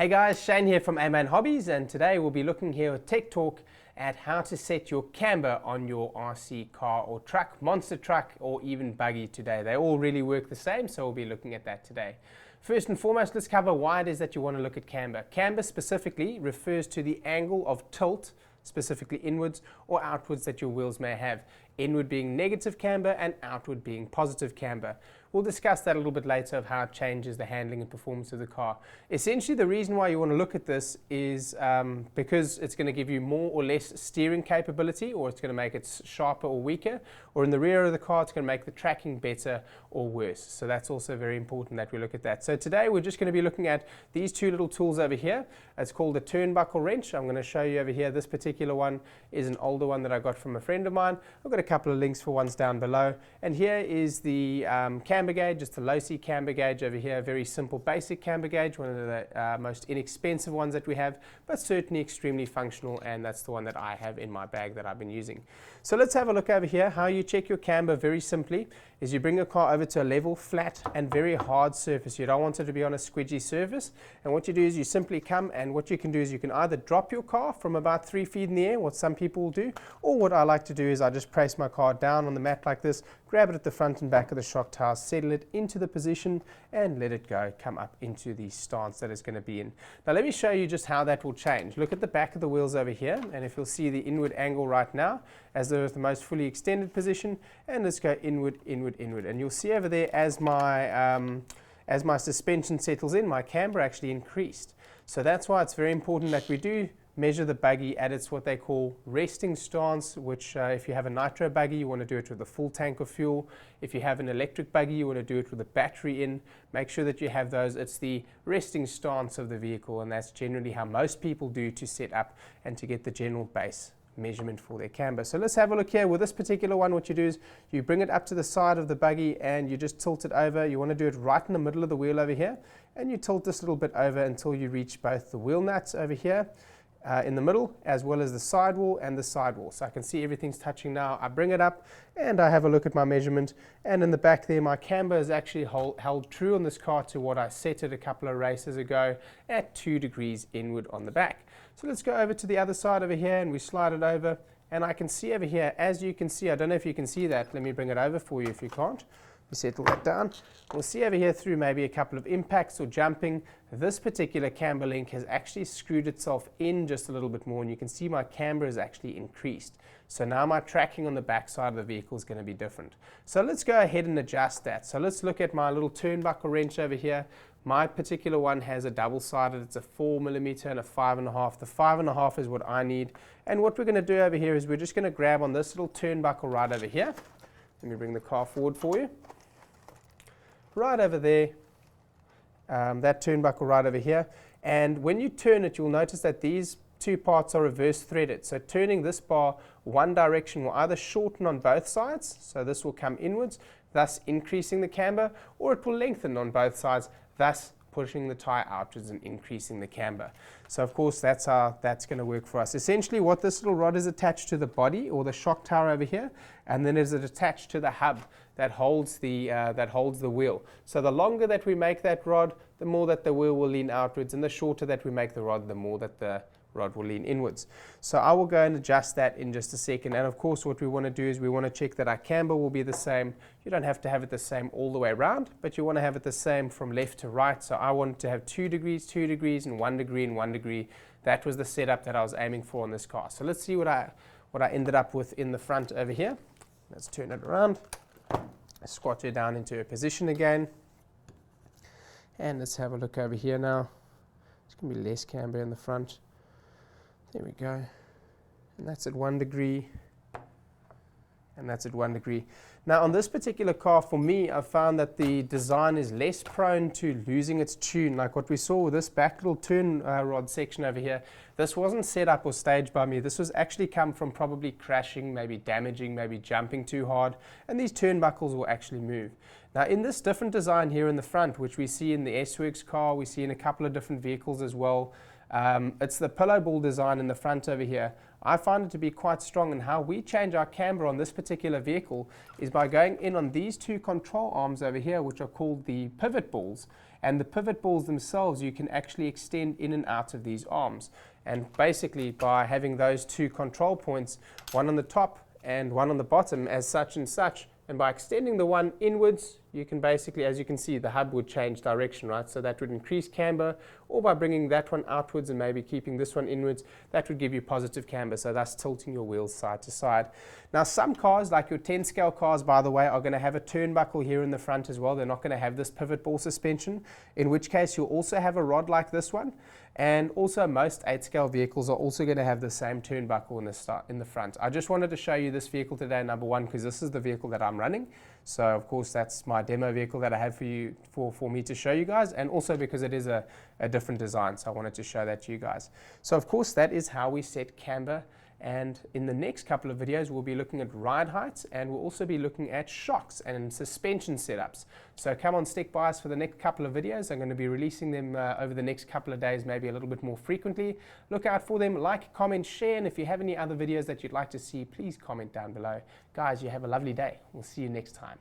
Hey guys, Shane here from Amain Hobbies, and today we'll be looking here at Tech Talk at how to set your camber on your RC car or truck, monster truck or even buggy today. They all really work the same, so we'll be looking at that today. First and foremost, let's cover why it is that you want to look at camber. Camber specifically refers to the angle of tilt, specifically inwards or outwards, that your wheels may have. Inward being negative camber and outward being positive camber. We'll discuss that a little bit later of how it changes the handling and performance of the car. Essentially, the reason why you want to look at this is because it's going to give you more or less steering capability, or it's going to make it sharper or weaker, or in the rear of the car it's going to make the tracking better or worse. So that's also very important that we look at that. So today we're just going to be looking at these two little tools over here. It's called the Turnbuckle Wrench. I'm going to show you over here. This particular one is an older one that I got from a friend of mine. I've got a couple of links for ones down below. And here is the Camber Gauge, just a low-C Camber Gauge over here, a very simple basic Camber Gauge, one of the most inexpensive ones that we have, but certainly extremely functional, and that's the one that I have in my bag that I've been using. So let's have a look over here. How you check your camber very simply is you bring your car over to a level, flat and very hard surface. You don't want it to be on a squidgy surface, and what you do is you simply come, and what you can do is you can either drop your car from about 3 feet in the air, what some people will do, or what I like to do is I just place my car down on the mat like this, grab it at the front and back of the shock tower, settle it into the position and let it go, come up into the stance that it's going to be in. Now let me show you just how that will change. Look at the back of the wheels over here, and if you'll see the inward angle right now as the most fully extended position, and let's go inward, inward, inward, and you'll see over there as my suspension settles in, my camber actually increased. So that's why it's very important that we do measure the buggy at its what they call resting stance, which if you have a nitro buggy, you want to do it with a full tank of fuel. If you have an electric buggy, you want to do it with a battery in. Make sure that you have those. It's the resting stance of the vehicle, and that's generally how most people do to set up and to get the general base measurement for their camber. So let's have a look here. With this particular one, what you do is you bring it up to the side of the buggy and you just tilt it over. You want to do it right in the middle of the wheel over here, and you tilt this a little bit over until you reach both the wheel nuts over here in the middle, as well as the sidewall and the sidewall. So I can see everything's touching now. I bring it up and I have a look at my measurement, and in the back there my camber is actually held true on this car to what I set it a couple of races ago at 2 degrees inward on the back. So let's go over to the other side over here and we slide it over, and I can see over here, as you can see, I don't know if you can see that, let me bring it over for you if you can't. We settle that down. We'll see over here through maybe a couple of impacts or jumping, this particular camber link has actually screwed itself in just a little bit more, and you can see my camber is actually increased. So now my tracking on the back side of the vehicle is going to be different. So let's go ahead and adjust that. So let's look at my little turnbuckle wrench over here. My particular one has a double-sided, it's a 4mm and a 5.5. The 5.5 is what I need. And what we're going to do over here is we're just going to grab on this little turnbuckle right over here. Let me bring the car forward for you. Right over there, that turnbuckle right over here. And when you turn it, you'll notice that these two parts are reverse threaded. So turning this bar one direction will either shorten on both sides, so this will come inwards, thus increasing the camber, or it will lengthen on both sides, thus pushing the tire outwards and increasing the camber. So of course that's how that's going to work for us. Essentially what this little rod is attached to the body or the shock tower over here, and then is it attached to the hub that holds the wheel. So the longer that we make that rod, the more that the wheel will lean outwards, and the shorter that we make the rod, the more that the rod will lean inwards. So I will go and adjust that in just a second, and of course what we want to do is we want to check that our camber will be the same. You don't have to have it the same all the way around, but you want to have it the same from left to right. So I want to have 2 degrees, 2 degrees, and 1 degree and 1 degree. That was the setup that I was aiming for on this car. So let's see what I ended up with in the front over here. Let's turn it around, squat her down into her position again, and let's have a look over here now. It's going to be less camber in the front. There we go, and that's at 1 degree, and that's at 1 degree. Now on this particular car, for me, I've found that the design is less prone to losing its tune. Like what we saw with this back little turn rod section over here, this wasn't set up or staged by me. This was actually come from probably crashing, maybe damaging, maybe jumping too hard, and these turnbuckles will actually move. Now in this different design here in the front, which we see in the S-Works car, we see in a couple of different vehicles as well, it's the pillow ball design in the front over here. I find it to be quite strong, and how we change our camber on this particular vehicle is by going in on these two control arms over here, which are called the pivot balls, And the pivot balls themselves, you can actually extend in and out of these arms. And basically by having those two control points, one on the top and one on the bottom as such and such, and by extending the one inwards, you can basically, as you can see, the hub would change direction, right? So that would increase camber, or by bringing that one outwards and maybe keeping this one inwards, that would give you positive camber, so that's tilting your wheels side to side. Now some cars, like your 10 scale cars, by the way, are going to have a turnbuckle here in the front as well. They're not going to have this pivot ball suspension, in which case you'll also have a rod like this one. And also most 8 scale vehicles are also going to have the same turnbuckle in the front. I just wanted to show you this vehicle today, number one, because this is the vehicle that I'm running. So of course that's my demo vehicle that I have for you for me to show you guys, and also because it is a different design, so I wanted to show that to you guys. So of course that is how we set camber, and in the next couple of videos we'll be looking at ride heights, and we'll also be looking at shocks and suspension setups. So come on, stick by us for the next couple of videos. I'm going to be releasing them over the next couple of days, maybe a little bit more frequently. Look out for them, like, comment, share, and if you have any other videos that you'd like to see, please comment down below. Guys, you have a lovely day. We'll see you next time.